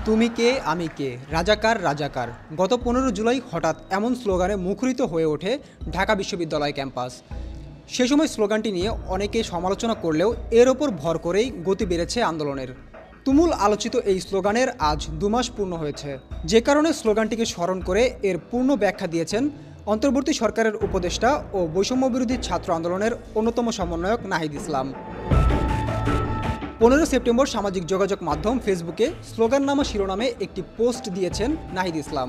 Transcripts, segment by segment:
তুমি কে আমি কে রাজাকার রাজাকার গত 15 জুলাই হঠাৎ এমন স্লোগানে মুখরিত হয়ে ওঠে ঢাকা বিশ্ববিদ্যালয় ক্যাম্পাস। সে সময় স্লোগানটি নিয়ে অনেকে সমালোচনা করলেও এর ওপর ভর করেই গতি বেড়েছে আন্দোলনের। তুমুল আলোচিত এই স্লোগানের আজ 2 মাস পূর্ণ হয়েছে, যে কারণে স্লোগানটিকে স্মরণ করে এর পূর্ণ ব্যাখ্যা দিয়েছেন অন্তর্বর্তী সরকারের উপদেষ্টা ও বৈষম্যবিরোধী ছাত্র আন্দোলনের অন্যতম সমন্বয়ক নাহিদ ইসলাম। 15 সেপ্টেম্বর সামাজিক যোগাযোগ মাধ্যম ফেসবুকে স্লোগাননামা শিরোনামে একটি পোস্ট দিয়েছেন নাহিদ ইসলাম।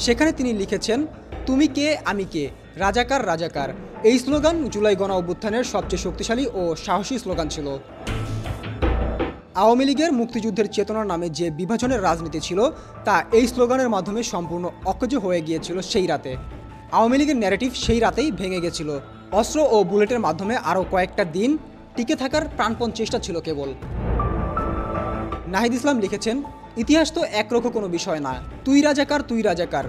সেখানে তিনি লিখেছেন, তুমি কে আমি কে রাজাকার রাজাকার। এই স্লোগান জুলাই গণ অভ্যুত্থানের সবচেয়ে শক্তিশালী ও সাহসী স্লোগান ছিল। আওয়ামী লীগের মুক্তিযুদ্ধের চেতনার নামে যে বিভাজনের রাজনীতি ছিল তা এই স্লোগানের মাধ্যমে সম্পূর্ণ অকেজ হয়ে গিয়েছিল সেই রাতে। আওয়ামী লীগের ন্যারেটিভ সেই রাতেই ভেঙে গেছিল। অস্ত্র ও বুলেটের মাধ্যমে আরও কয়েকটা দিন টিকে থাকার প্রাণপণ চেষ্টা ছিল কেবল। নাহিদ ইসলাম লিখেছেন, ইতিহাস তো একরকম কোনো বিষয় না, তুই রাজাকার,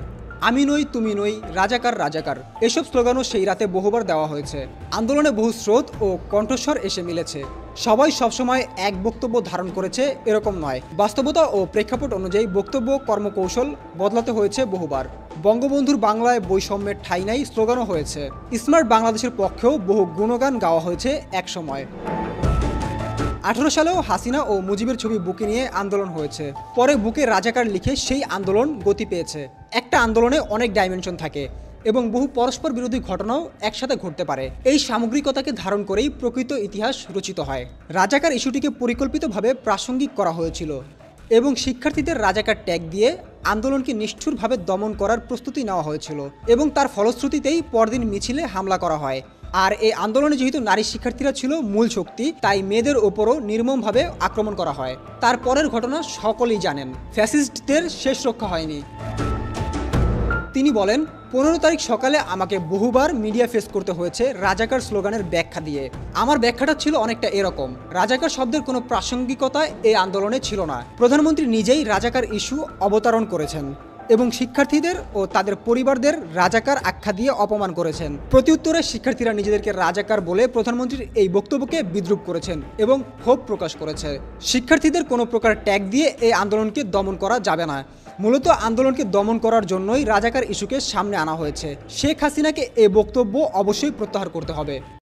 আমি নই তুমি নই, রাজাকার রাজাকার। এসব স্লোগানও সেই রাতে বহুবার দেওয়া হয়েছে। আন্দোলনে বহু স্রোত ও কণ্ঠস্বর এসে মিলেছে। সবাই সবসময় এক বক্তব্য ধারণ করেছে এরকম নয়। বাস্তবতা ও প্রেক্ষাপট অনুযায়ী বক্তব্য কর্মকৌশল বদলাতে হয়েছে বহুবার। বঙ্গবন্ধুর বাংলায় বৈষম্যের ঠাঁই নাই স্লোগানও হয়েছে। স্মার্ট বাংলাদেশের পক্ষেও বহু গুণগান গাওয়া হয়েছে একসময়। 18 সালেও হাসিনা ও মুজিবের ছবি বুকে নিয়ে আন্দোলন হয়েছে। পরে বুকে রাজাকার লিখে সেই আন্দোলন গতি পেয়েছে। একটা আন্দোলনে অনেক ডাইমেনশন থাকে এবং বহু পরস্পর বিরোধী ঘটনাও একসাথে ঘটতে পারে। এই সামগ্রিকতাকে ধারণ করেই প্রকৃত ইতিহাস রচিত হয়। রাজাকার ইস্যুটিকে পরিকল্পিতভাবে প্রাসঙ্গিক করা হয়েছিল এবং শিক্ষার্থীদের রাজাকার ট্যাগ দিয়ে আন্দোলনকে নিষ্ঠুরভাবে দমন করার প্রস্তুতি নেওয়া হয়েছিল এবং তার ফলশ্রুতিতেই পরদিন মিছিলে হামলা করা হয়। আর এই আন্দোলনে যেহেতু নারী শিক্ষার্থীরা ছিল মূল শক্তি, তাই মেয়েদের ওপরও নির্মমভাবে আক্রমণ করা হয়। তারপরের ঘটনা সকলেই জানেন, ফ্যাসিস্টদের শেষ রক্ষা হয়নি। তিনি বলেন, 15 তারিখ সকালে আমাকে বহুবার মিডিয়া ফেস করতে হয়েছে রাজাকার স্লোগানের ব্যাখ্যা দিয়ে। আমার ব্যাখ্যাটা ছিল অনেকটা এরকম, রাজাকার শব্দের কোনো প্রাসঙ্গিকতা এই আন্দোলনে ছিল না। প্রধানমন্ত্রী নিজেই রাজাকার ইস্যু অবতারণ করেছেন এবং শিক্ষার্থীদের ও তাদের পরিবারদের রাজাকার আখ্যা দিয়ে অপমান করেছেন। প্রত্যুত্তরে শিক্ষার্থীরা নিজেদেরকে রাজাকার বলে প্রধানমন্ত্রীর এই বক্তব্যকে বিদ্রূপ করেছেন এবং ক্ষোভ প্রকাশ করেছে। শিক্ষার্থীদের কোনো প্রকার ট্যাগ দিয়ে এই আন্দোলনকে দমন করা যাবে না। মূলত আন্দোলনকে দমন করার জন্যই রাজাকার ইস্যুকে সামনে আনা হয়েছে। শেখ হাসিনাকে এই বক্তব্য অবশ্যই প্রত্যাহার করতে হবে।